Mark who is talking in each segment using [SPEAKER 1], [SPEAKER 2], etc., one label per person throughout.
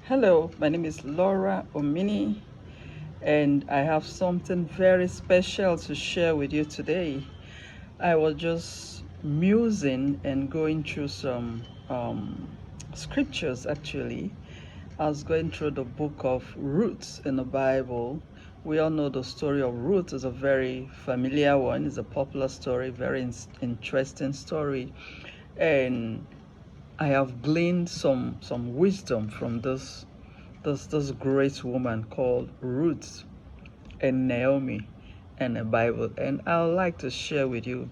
[SPEAKER 1] Hello, my name is Laura Omini, and I have something very special to share with you today. I was just musing and going through some scriptures actually. I was going through the book of Ruth in the Bible. We all know the story of Ruth is a very familiar one. It's a popular story, very interesting story. And I have gleaned some wisdom from this great woman called Ruth and Naomi and the Bible. And I would like to share with you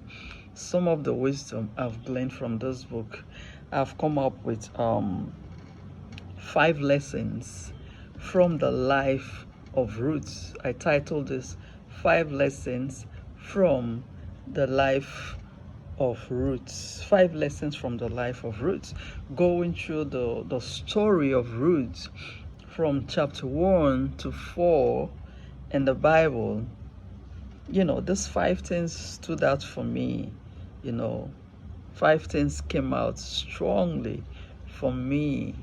[SPEAKER 1] some of the wisdom I've gleaned from this book. I've come up with 5 lessons from the life of Ruth. I titled this 5 lessons from the life of Ruth. 5 lessons from the life of Ruth. Going through the story of Ruth from chapter 1 to 4 in the Bible. These 5 things stood out for me. 5 things came out strongly for me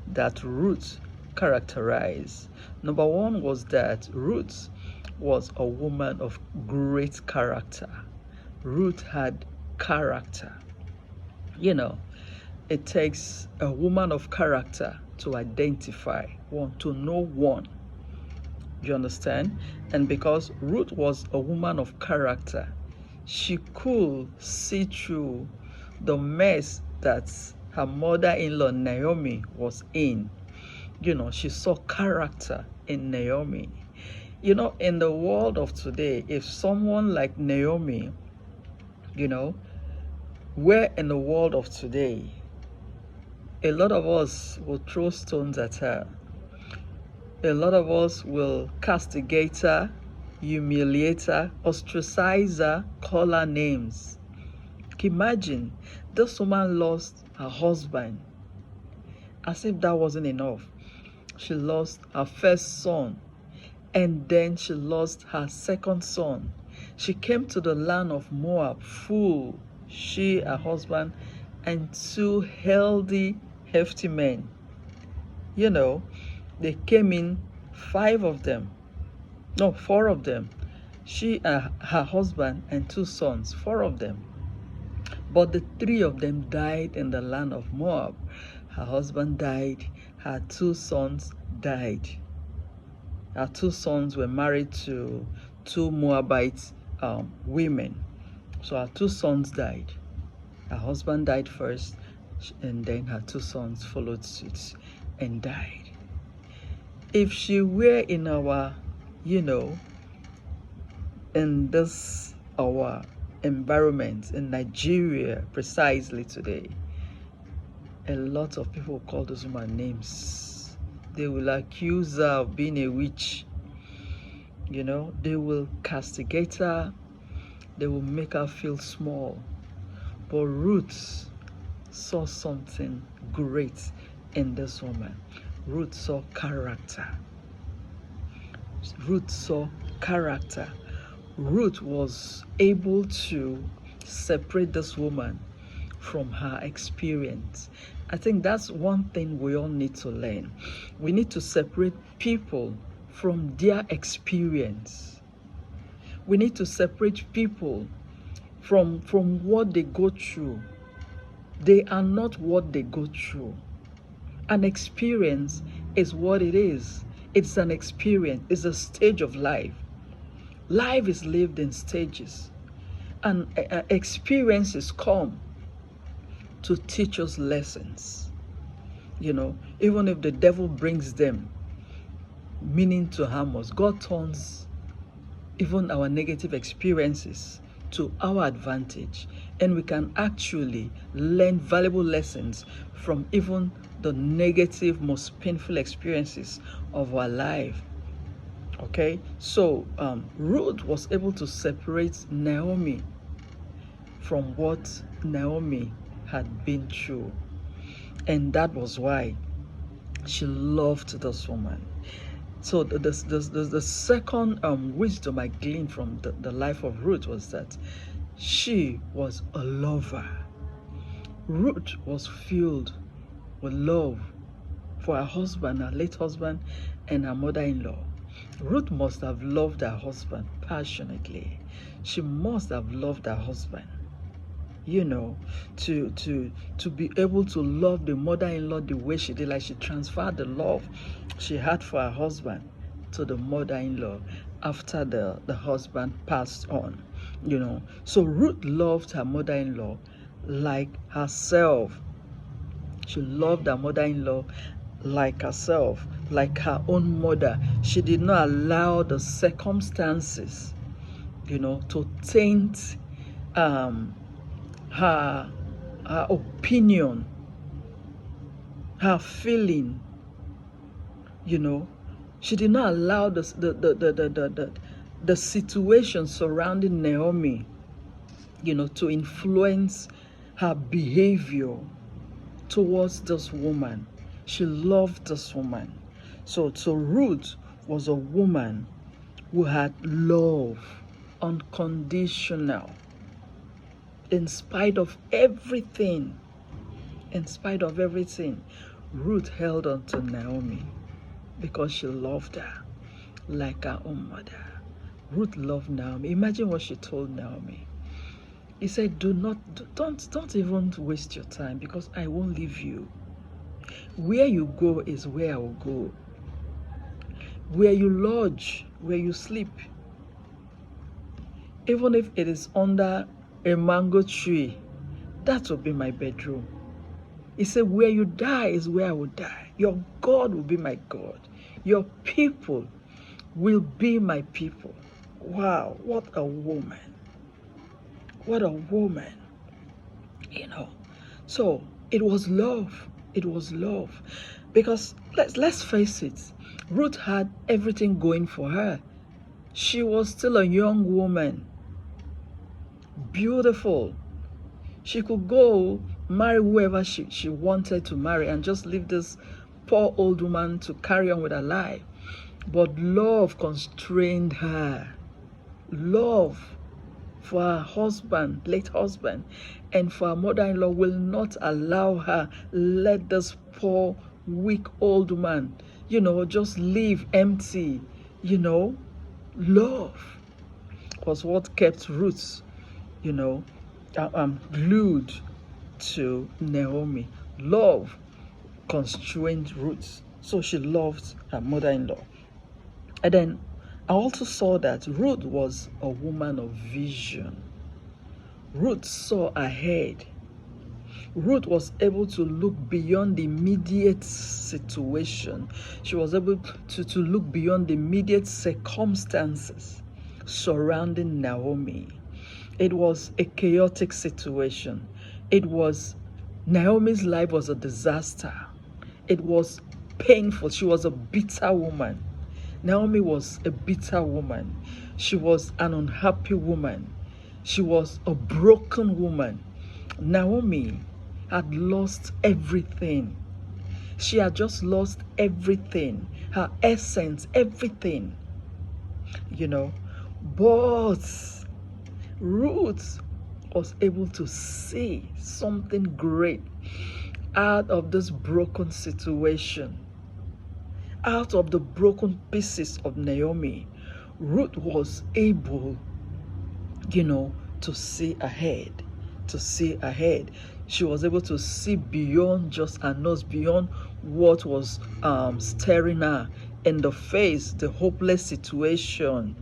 [SPEAKER 1] that Ruth characterized. Number one was that Ruth was a woman of great character. Ruth had character. It takes a woman of character to identify one, to know one. You understand? And because Ruth was a woman of character, she could see through the mess that her mother-in-law Naomi was in. She saw character in Naomi. In the world of today, if someone like Naomi, where in the world of today, a lot of us will throw stones at her. A lot of us will castigate her, humiliate her, ostracize her, call her names. Imagine, this woman lost her husband. As if that wasn't enough. She lost her first son, and then she lost her second son. She came to the land of Moab full, she, her husband, and 2 healthy, hefty men. They came in, 5 of them. No, 4 of them. She, her husband, and 2 sons, 4 of them. But the 3 of them died in the land of Moab. Her husband died, her 2 sons died. Her 2 sons were married to 2 Moabite women. So her 2 sons died. Her husband died first, and then her 2 sons followed suit and died. If she were in our, in this, our environment, in Nigeria precisely today, a lot of people call this woman names. They will accuse her of being a witch. They will castigate her. They will make her feel small. But Ruth saw something great in this woman. Ruth saw character. Ruth saw character. Ruth was able to separate this woman from her experience. I think that's one thing we all need to learn. We need to separate people from their experience. We need to separate people from what they go through. They are not what they go through. An experience is what it is. It's an experience. It's a stage of life. Life is lived in stages. And experiences come to teach us lessons. Even if the devil brings them, meaning to harm us, God turns even our negative experiences to our advantage, and we can actually learn valuable lessons from even the negative, most painful experiences of our life. Okay, so Ruth was able to separate Naomi from what Naomi had been through, and that was why she loved this woman. So the second wisdom I gleaned from the life of Ruth was that she was a lover. Ruth was filled with love for her husband, her late husband, and her mother-in-law. Ruth must have loved her husband passionately. She must have loved her husband, you know, to be able to love the mother-in-law the way she did. Like, she transferred the love she had for her husband to the mother-in-law after the husband passed on, you know. So Ruth loved her mother-in-law like herself. She loved her mother-in-law like herself, like her own mother. She did not allow the circumstances, you know, to taint her opinion, her feeling, you know. She did not allow the situation surrounding Naomi, you know, to influence her behavior towards this woman. She loved this woman. So Ruth was a woman who had love, unconditional, in spite of everything. In spite of everything, Ruth held on to Naomi because she loved her like her own mother. Ruth loved Naomi. Imagine what she told Naomi. He said, don't even waste your time, because I won't leave you. Where you go is where I will go. Where you lodge, where you sleep, even if it is under a mango tree, that will be my bedroom. He said, where you die is where I will die. Your God will be my God. Your people will be my people. Wow, what a woman. What a woman. You know. So it was love. It was love. Because let's face it, Ruth had everything going for her. She was still a young woman. Beautiful. She could go marry whoever she wanted to marry and just leave this poor old woman to carry on with her life. But love constrained her. Love for her husband, late husband, and for her mother-in-law will not allow her let this poor, weak old woman, you know, just leave empty. You know, love was what kept Ruth, you know, glued to Naomi. Love constrained Ruth, so she loved her mother-in-law. And then I also saw that Ruth was a woman of vision. Ruth saw ahead. Ruth was able to look beyond the immediate situation. She was able to look beyond the immediate circumstances surrounding Naomi. It was a chaotic situation. Naomi's life was a disaster. It was painful. She was a bitter woman. Naomi was a bitter woman. She was an unhappy woman. She was a broken woman. Naomi had lost everything. She had just lost everything. Her essence, everything. You know. But Ruth was able to see something great out of this broken situation. Out of the broken pieces of Naomi, Ruth was able, you know, to see ahead, to see ahead. She was able to see beyond just her nose, beyond what was staring her in the face. The hopeless situation,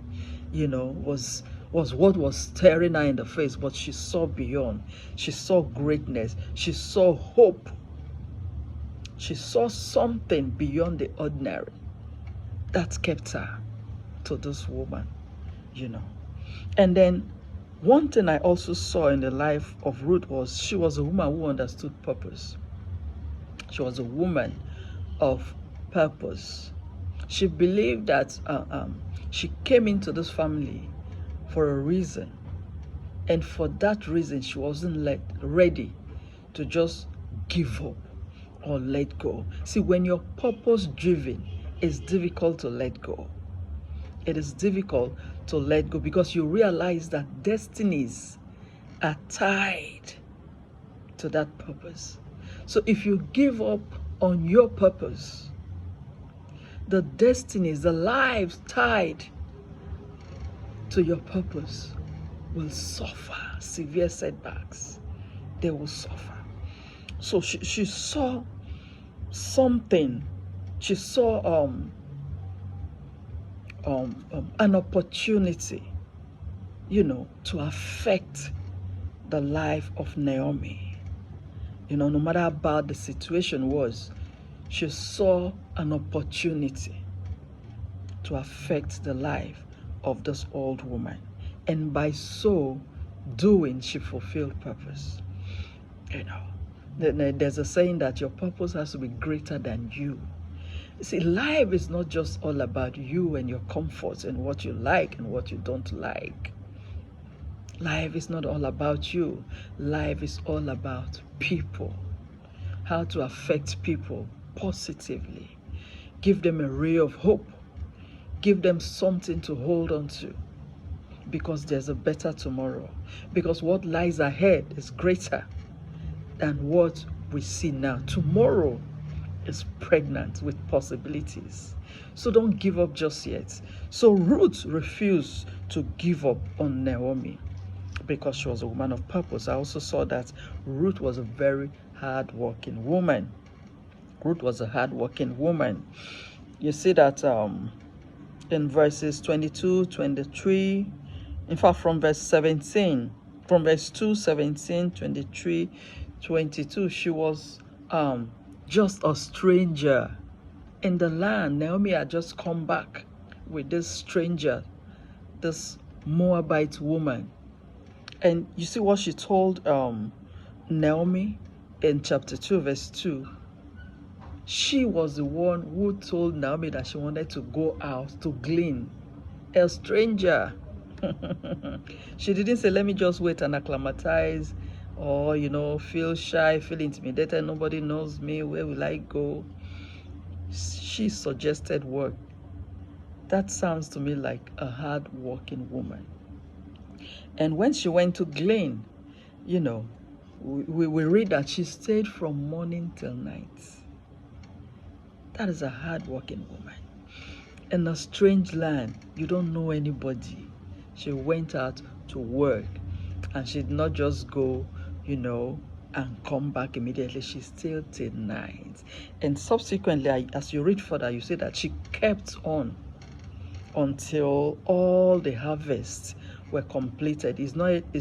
[SPEAKER 1] you know, was what was staring her in the face, but she saw beyond. She saw greatness. She saw hope. She saw something beyond the ordinary that kept her to this woman, you know. And then one thing I also saw in the life of Ruth was she was a woman who understood purpose. She was a woman of purpose. She believed that she came into this family for a reason. And for that reason, she wasn't ready to just give up or let go. See, when you're purpose driven, it's difficult to let go. It is difficult to let go because you realize that destinies are tied to that purpose. So if you give up on your purpose, the destinies, the lives tied to your purpose will suffer severe setbacks. They will suffer. So she saw something. She saw an opportunity, to affect the life of Naomi. No matter how bad the situation was, she saw an opportunity to affect the life of this old woman. And by so doing, she fulfilled purpose. There's a saying that your purpose has to be greater than you. See, life is not just all about you and your comforts and what you like and what you don't like. Life is not all about you. Life is all about people. How to affect people positively. Give them a ray of hope. Give them something to hold on to. Because there's a better tomorrow. Because what lies ahead is greater than what we see now. Tomorrow is pregnant with possibilities. So don't give up just yet. So Ruth refused to give up on Naomi because she was a woman of purpose. I also saw that Ruth was a very hard-working woman. Ruth was a hard-working woman. You see that in verses 22, 23, in fact from verse 17, from verse 2, 17, 23, 22, she was just a stranger in the land. Naomi had just come back with this stranger, this Moabite woman. And you see what she told Naomi in chapter 2, verse 2. She was the one who told Naomi that she wanted to go out to glean. A stranger. She didn't say, let me just wait and acclimatize, or, feel shy, feel intimidated. Nobody knows me. Where will I go? She suggested work. That sounds to me like a hard-working woman. And when she went to glean, we read that she stayed from morning till night. That is a hard-working woman. In a strange land, you don't know anybody. She went out to work, and she did not just go, and come back immediately. She stayed till night. And subsequently, as you read further, you see that she kept on until all the harvests were completed. It's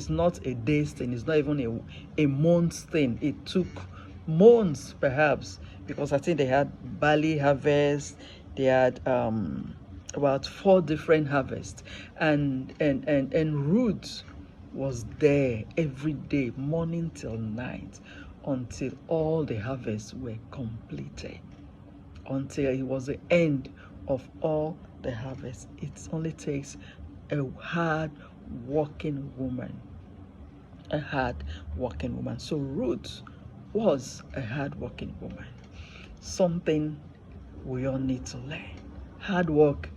[SPEAKER 1] not a day's thing. It's not even a month's thing. It took months, perhaps, because I think they had barley harvest. They had about 4 different harvests, and Ruth was there every day, morning till night, until all the harvests were completed, until it was the end of all the harvest. It only takes a hard-working woman. A hard-working woman. So Ruth was a hard-working woman. Something we all need to learn. Hard work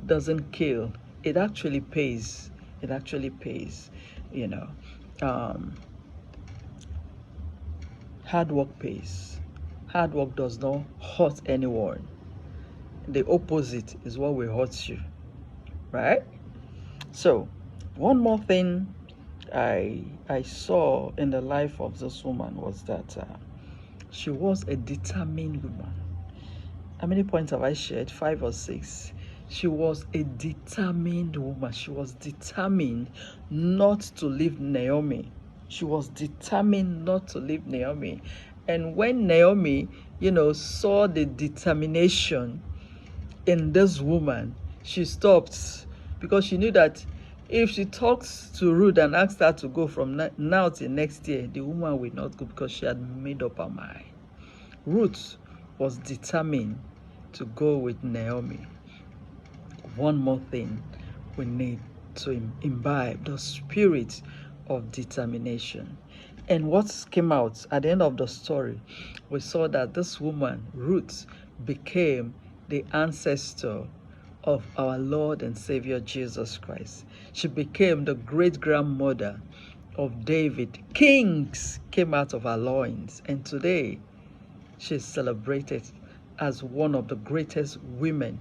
[SPEAKER 1] doesn't kill. It actually pays. It actually pays. Hard work pays. Hard work does not hurt anyone. The opposite is what will hurt you, right? So, one more thing I saw in the life of this woman was that she was a determined woman. How many points have I shared? 5 or 6. She was a determined woman. She was determined not to leave Naomi. She was determined not to leave Naomi. And when Naomi, saw the determination in this woman, she stopped, because she knew that if she talks to Ruth and asks her to go from now till next year, the woman will not go, because she had made up her mind. Ruth was determined to go with Naomi. One more thing, we need to imbibe the spirit of determination. And what came out at the end of the story, we saw that this woman, Ruth, became the ancestor of our Lord and Savior Jesus Christ. She became the great-grandmother of David. Kings came out of her loins. And today, She's celebrated as one of the greatest women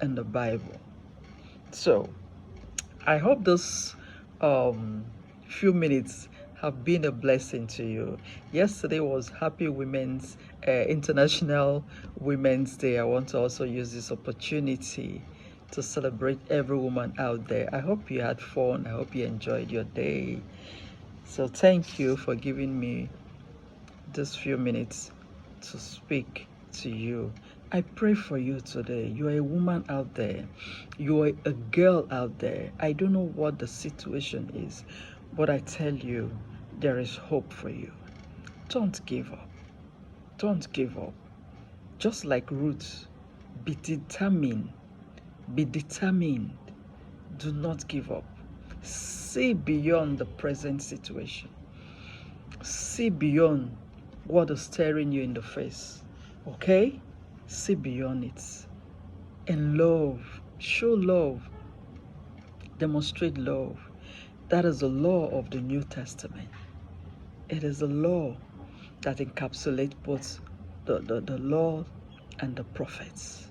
[SPEAKER 1] in the Bible. So I hope this few minutes have been a blessing to you. Yesterday was Happy Women's International Women's Day. I want to also use this opportunity to celebrate every woman out there. I hope you had fun. I hope you enjoyed your day. So thank you for giving me this few minutes to speak to you. I pray for you today. You are a woman out there. You are a girl out there. I don't know what the situation is, but I tell you, there is hope for you. Don't give up. Don't give up. Just like Ruth, be determined. Be determined. Do not give up. See beyond the present situation. See beyond what is staring you in the face. Okay? See beyond it. And love. Show love. Demonstrate love. That is the law of the New Testament. It is a law that encapsulates both the law and the prophets.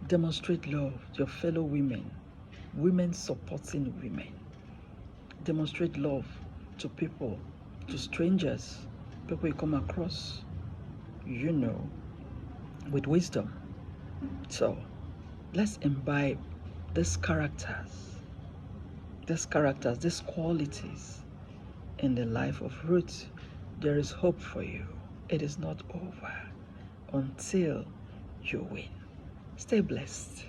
[SPEAKER 1] Demonstrate love to your fellow women. Women supporting women. Demonstrate love to people, to strangers, people you come across, with wisdom. So let's imbibe these characters, these qualities in the life of Ruth. There is hope for you. It is not over until you win. Stay blessed.